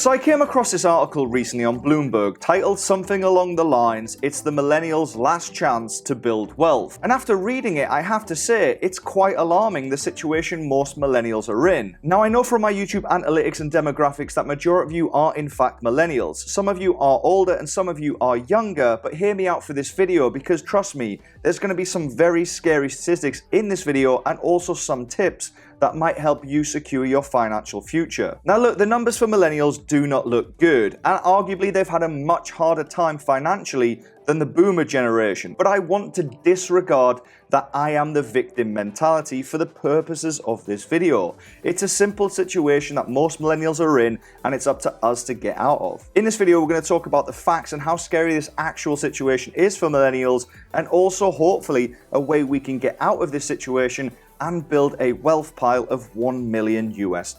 So I came across this article recently on Bloomberg titled something along the lines, "It's the millennials' last chance to build wealth." And after reading it, I have to say, it's quite alarming the situation most millennials are in. Now I know from my YouTube analytics and demographics that majority of you are in fact millennials. Some of you are older and some of you are younger, but hear me out for this video because trust me, there's going to be some very scary statistics in this video and also some tips that might help you secure your financial future. Now look, the numbers for millennials do not look good, and arguably they've had a much harder time financially than the boomer generation, but I want to disregard that I am the victim mentality for the purposes of this video. It's a simple situation that most millennials are in, and it's up to us to get out of. In this video, we're going to talk about the facts and how scary this actual situation is for millennials, and also hopefully a way we can get out of this situation and build a wealth pile of $1 million US.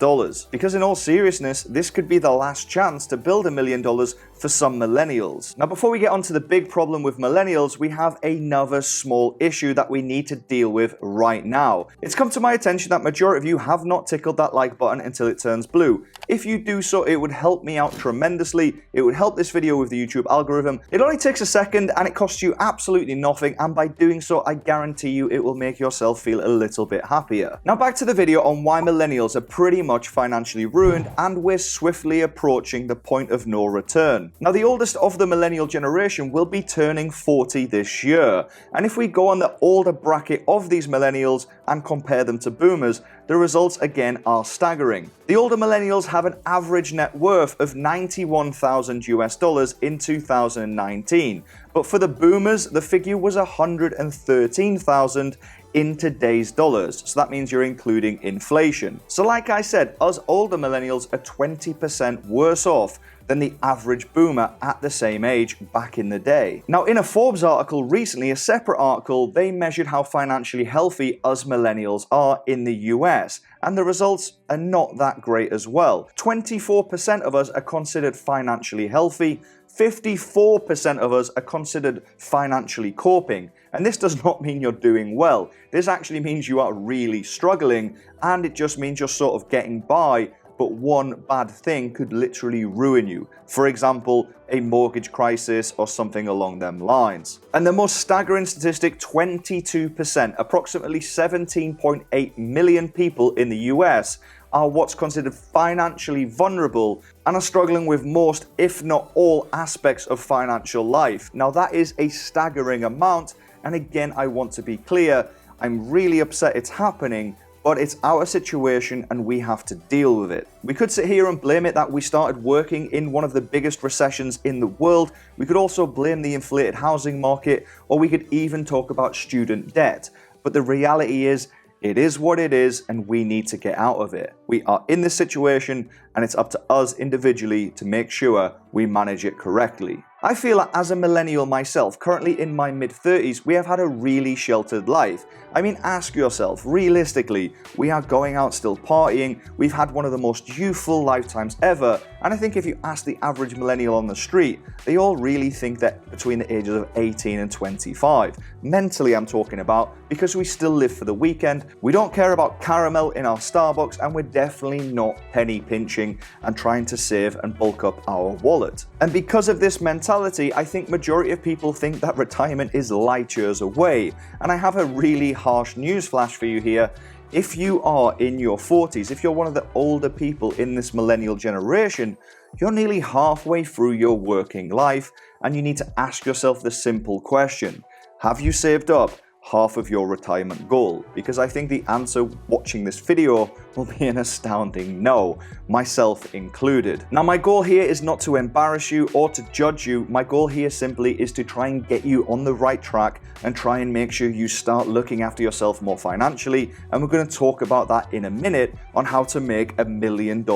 Because in all seriousness, this could be the last chance to build $1 million for some millennials. Now before we get on to the big problem with millennials, we have another small issue that we need to deal with right now. It's come to my attention that majority of you have not tickled that like button until it turns blue. If you do so, it would help me out tremendously. It would help this video with the YouTube algorithm. It only takes a second and it costs you absolutely nothing, and by doing so, I guarantee you it will make yourself feel a little bit happier. Now back to the video on why millennials are pretty much financially ruined, and we're swiftly approaching the point of no return. Now the oldest of the millennial generation will be turning 40 this year, and if we go on the older bracket of these millennials and compare them to boomers, the results again are staggering. The older millennials have an average net worth of $91,000 US in 2019, but for the boomers the figure was $113,000 in today's dollars, so that means you're including inflation. So like I said, us older millennials are 20% worse off than the average boomer at the same age back in the day. Now in a Forbes article recently, a separate article, they measured how financially healthy us millennials are in the US, and the results are not that great as well. 24% of us are considered financially healthy, 54% of us are considered financially coping. And this does not mean you're doing well. This actually means you are really struggling, and it just means you're sort of getting by, but one bad thing could literally ruin you. For example, a mortgage crisis or something along them lines. And the most staggering statistic, 22%, approximately 17.8 million people in the US are what's considered financially vulnerable and are struggling with most, if not all, aspects of financial life. Now that is a staggering amount, and again, I want to be clear, I'm really upset it's happening, but it's our situation and we have to deal with it. We could sit here and blame it that we started working in one of the biggest recessions in the world. We could also blame the inflated housing market, or we could even talk about student debt. But the reality is, it is what it is, and we need to get out of it. We are in this situation, and it's up to us individually to make sure we manage it correctly. I feel that as a millennial myself, currently in my mid-30s, we have had a really sheltered life. I mean, ask yourself, realistically, we are going out still partying, we've had one of the most youthful lifetimes ever, and I think if you ask the average millennial on the street, they all really think that between the ages of 18 and 25. Mentally, I'm talking about, because we still live for the weekend, we don't care about caramel in our Starbucks, and we're definitely not penny pinching and trying to save and bulk up our wallet. And because of this mentality, I think majority of people think that retirement is light years away. And I have a really harsh news flash for you here. If you are in your 40s, if you're one of the older people in this millennial generation, you're nearly halfway through your working life, and you need to ask yourself the simple question: have you saved up half of your retirement goal? Because I think the answer watching this video will be an astounding no, myself included. Now my goal here is not to embarrass you or to judge you. My goal here simply is to try and get you on the right track and try and make sure you start looking after yourself more financially, and we're going to talk about that in a minute on how to make $1 million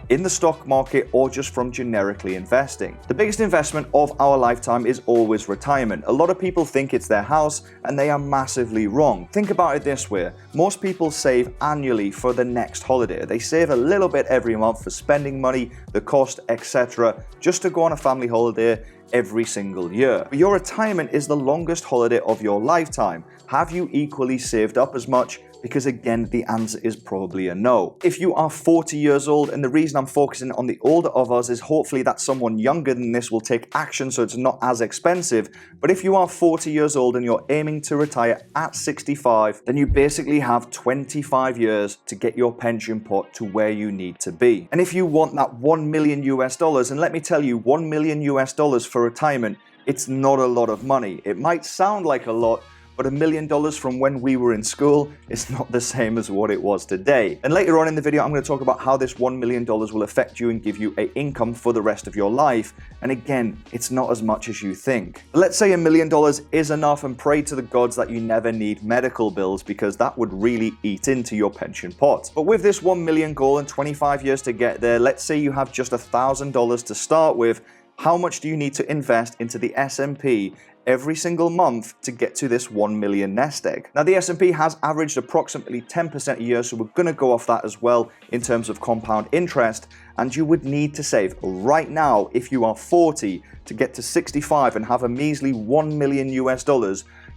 in the stock market or just from generically investing. The biggest investment of our lifetime is always retirement. A lot of people think it's their house, and they are massively wrong. Think about it this way: most people save annually for the next holiday. They save a little bit every month for spending money, the cost, etc., just to go on a family holiday every single year. But your retirement is the longest holiday of your lifetime. Have you equally saved up as much Because again, the answer is probably a no. If you are 40 years old, and the reason I'm focusing on the older of us is hopefully that someone younger than this will take action so it's not as expensive. But if you are 40 years old and you're aiming to retire at 65, then you basically have 25 years to get your pension pot to where you need to be. And if you want that $1 million US, and let me tell you, $1 million US for retirement, it's not a lot of money. It might sound like a lot, but $1 million from when we were in school is not the same as what it was today. And later on in the video, I'm going to talk about how this $1 million will affect you and give you an income for the rest of your life. And again, it's not as much as you think. But let's say $1 million is enough, and pray to the gods that you never need medical bills, because that would really eat into your pension pot. But with this 1 million goal and 25 years to get there, let's say you have just $1,000 to start with. How much do you need to invest into the S&P every single month to get to this 1 million nest egg? Now, the S&P has averaged approximately 10% a year, so we're going to go off that as well in terms of compound interest. And you would need to save right now, if you are 40, to get to 65 and have a measly $1 million US,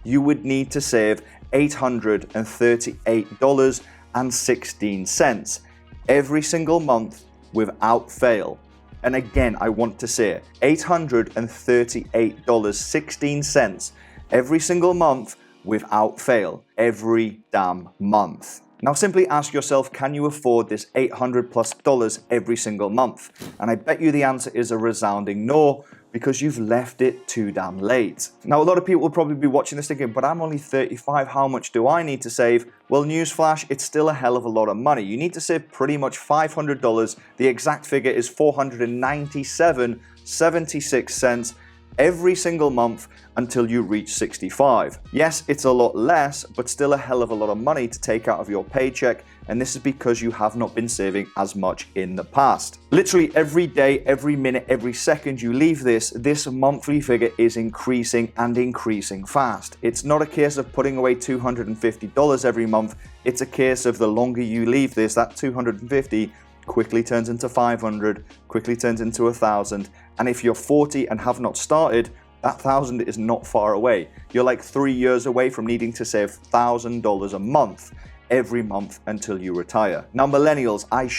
you would need to save $838.16 every single month without fail. And again, I want to say it, $838.16 every single month without fail, every damn month. Now simply ask yourself, can you afford this $800+ every single month? And I bet you the answer is a resounding no, because you've left it too damn late. Now, a lot of people will probably be watching this thinking, but I'm only 35, how much do I need to save? Well, newsflash, it's still a hell of a lot of money. You need to save pretty much $500. The exact figure is $497.76 every single month until you reach 65. Yes, it's a lot less, but still a hell of a lot of money to take out of your paycheck, and this is because you have not been saving as much in the past. Literally every day, every minute, every second you leave this monthly figure is increasing and increasing fast. It's not a case of putting away $250 every month. It's a case of the longer you leave this, that $250 quickly turns into $500, quickly turns into $1,000. And if you're 40 and have not started, that $1,000 is not far away. You're like 3 years away from needing to save $1,000 a month every month until you retire. Now, millennials, I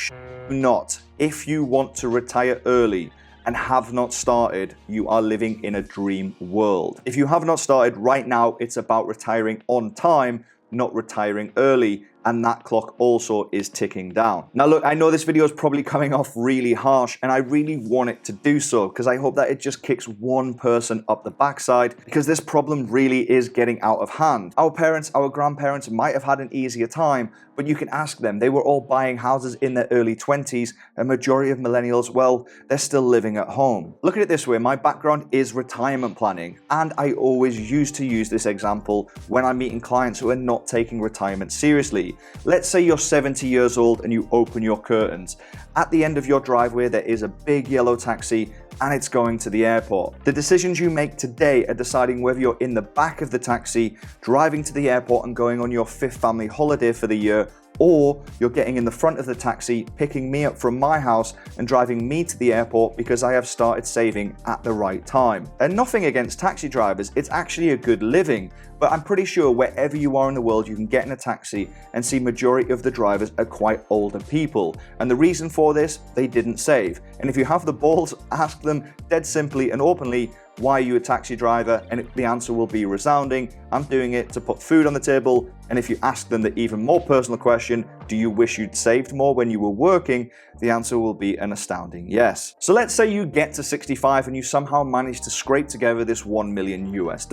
not. If you want to retire early and have not started, you are living in a dream world. If you have not started right now, it's about retiring on time, not retiring early, and that clock also is ticking down. Now look, I know this video is probably coming off really harsh, and I really want it to do so, because I hope that it just kicks one person up the backside, because this problem really is getting out of hand. Our parents, our grandparents might have had an easier time, but you can ask them. They were all buying houses in their early 20s. A majority of millennials, well, they're still living at home. Look at it this way, my background is retirement planning, and I always used to use this example when I'm meeting clients who are not taking retirement seriously. Let's say you're 70 years old and you open your curtains. At the end of your driveway, there is a big yellow taxi and it's going to the airport. The decisions you make today are deciding whether you're in the back of the taxi, driving to the airport and going on your 5th family holiday for the year, or you're getting in the front of the taxi, picking me up from my house and driving me to the airport because I have started saving at the right time. And nothing against taxi drivers, it's actually a good living, but I'm pretty sure wherever you are in the world, you can get in a taxi and see majority of the drivers are quite older people. And the reason for this, they didn't save. And if you have the balls, ask them dead simply and openly, why are you a taxi driver? And the answer will be resounding, I'm doing it to put food on the table. And if you ask them the even more personal question, do you wish you'd saved more when you were working? The answer will be an astounding yes. So let's say you get to 65 and you somehow manage to scrape together this $1 million US.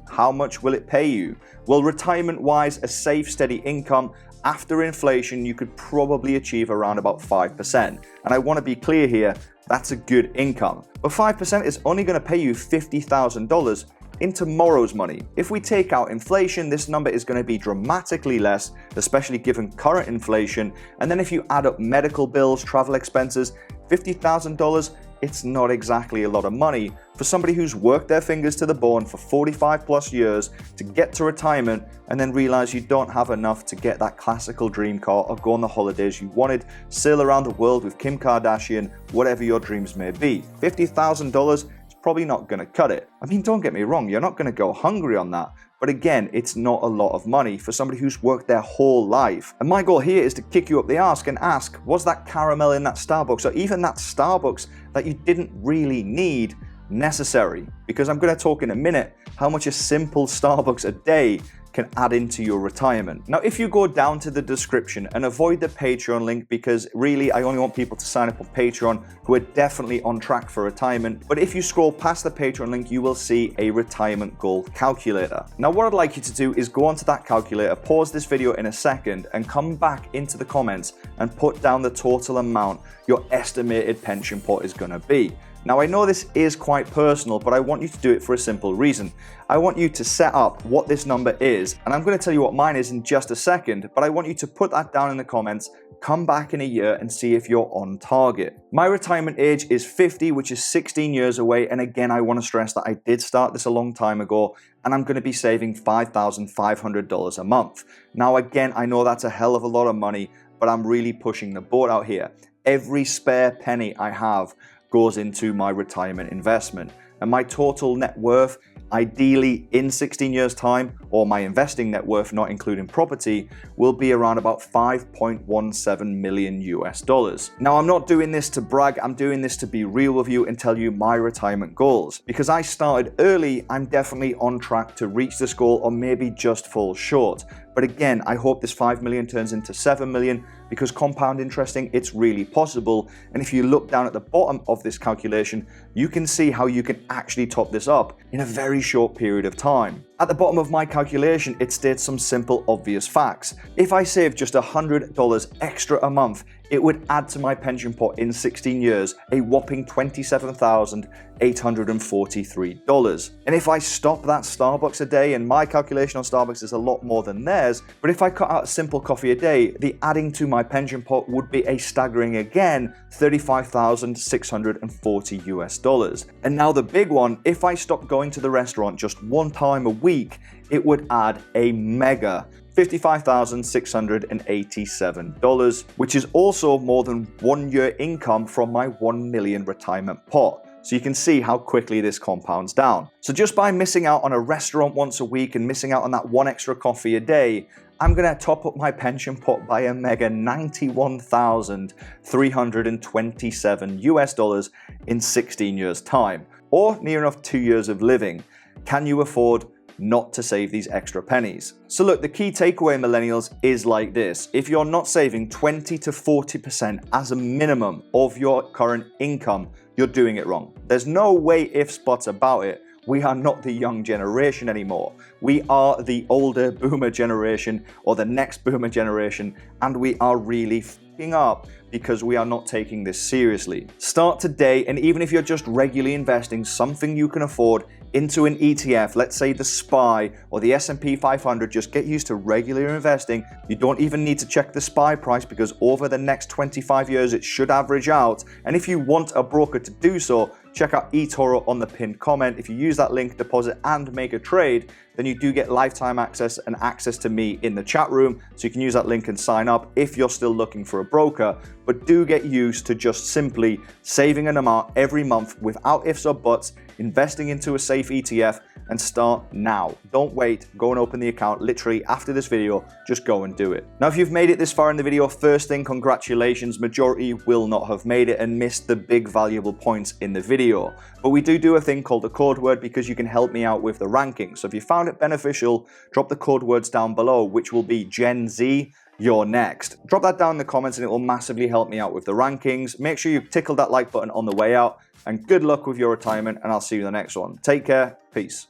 How much will it pay you? Well, retirement-wise, a safe, steady income after inflation, you could probably achieve around about 5%. And I want to be clear here, that's a good income. But 5% is only going to pay you $50,000 in tomorrow's money. If we take out inflation, this number is going to be dramatically less, especially given current inflation. And then if you add up medical bills, travel expenses, $50,000, it's not exactly a lot of money for somebody who's worked their fingers to the bone for 45+ years to get to retirement and then realize you don't have enough to get that classical dream car or go on the holidays you wanted, sail around the world with Kim Kardashian, whatever your dreams may be. $50,000 is probably not going to cut it. I mean, don't get me wrong, you're not going to go hungry on that, but But again, it's not a lot of money for somebody who's worked their whole life. And my goal here is to kick you up the arse and ask, was that caramel in that Starbucks, or even that Starbucks that you didn't really need, necessary? Because I'm going to talk in a minute how much a simple Starbucks a day can add into your retirement. Now, if you go down to the description and avoid the Patreon link, because really I only want people to sign up on Patreon who are definitely on track for retirement. But if you scroll past the Patreon link, you will see a retirement goal calculator. Now, what I'd like you to do is go onto that calculator, pause this video in a second, and come back into the comments and put down the total amount your estimated pension pot is going to be. Now, I know this is quite personal, but I want you to do it for a simple reason. I want you to set up what this number is, and I'm going to tell you what mine is in just a second, but I want you to put that down in the comments, come back in a year and see if you're on target. My retirement age is 50, which is 16 years away, and again, I want to stress that I did start this a long time ago, and I'm going to be saving $5,500 a month. Now, again, I know that's a hell of a lot of money, but I'm really pushing the boat out here. Every spare penny I have goes into my retirement investment, and my total net worth, ideally in 16 years time, or my investing net worth not including property, will be around about 5.17 million US dollars. Now, I'm not doing this to brag, I'm doing this to be real with you and tell you my retirement goals. Because I started early, I'm definitely on track to reach this goal, or maybe just fall short. But again, I hope this 5 million turns into 7 million, because compound interesting, it's really possible. And if you look down at the bottom of this calculation, you can see how you can actually top this up in a very short period of time. At the bottom of my calculation, it states some simple, obvious facts. If I save just $100 extra a month, it would add to my pension pot in 16 years a whopping $27,843. And if I stop that Starbucks a day, and my calculation on Starbucks is a lot more than theirs, but if I cut out a simple coffee a day, the adding to my pension pot would be a staggering, again, $35,640 US dollars. And now the big one, if I stopped going to the restaurant just one time a week, it would add a mega $55,687, which is also more than 1 year income from my 1 million retirement pot. So you can see how quickly this compounds down. So just by missing out on a restaurant once a week and missing out on that one extra coffee a day, I'm going to top up my pension pot by a mega $91,327 US dollars in 16 years time, or near enough 2 years of living. Can you afford not to save these extra pennies? So look, the key takeaway, millennials, is like this. If you're not saving 20 to 40% as a minimum of your current income, you're doing it wrong. There's no way ifs, buts about it. We are not the young generation anymore. We are the older boomer generation, or the next boomer generation, and we are really f***ing up because we are not taking this seriously. Start today, and even if you're just regularly investing something you can afford into an ETF, let's say the SPY or the S&P 500, just get used to regular investing. You don't even need to check the SPY price, because over the next 25 years it should average out. And if you want a broker to do so, check out eToro on the pinned comment. If you use that link, deposit and make a trade, then you do get lifetime access and access to me in the chat room. So you can use that link and sign up if you're still looking for a broker. But do get used to just simply saving an amount every month without ifs or buts, investing into a safe ETF, and start now. Don't wait, go and open the account literally after this video, just go and do it. Now, if you've made it this far in the video, first thing, congratulations. Majority will not have made it and missed the big valuable points in the video. But we do a thing called a code word, because you can help me out with the ranking. So if you found it beneficial, drop the code words down below, which will be Gen Z, you're next. Drop that down in the comments and it will massively help me out with the rankings. Make sure you tickle that like button on the way out, and good luck with your retirement, and I'll see you in the next one. Take care. Peace.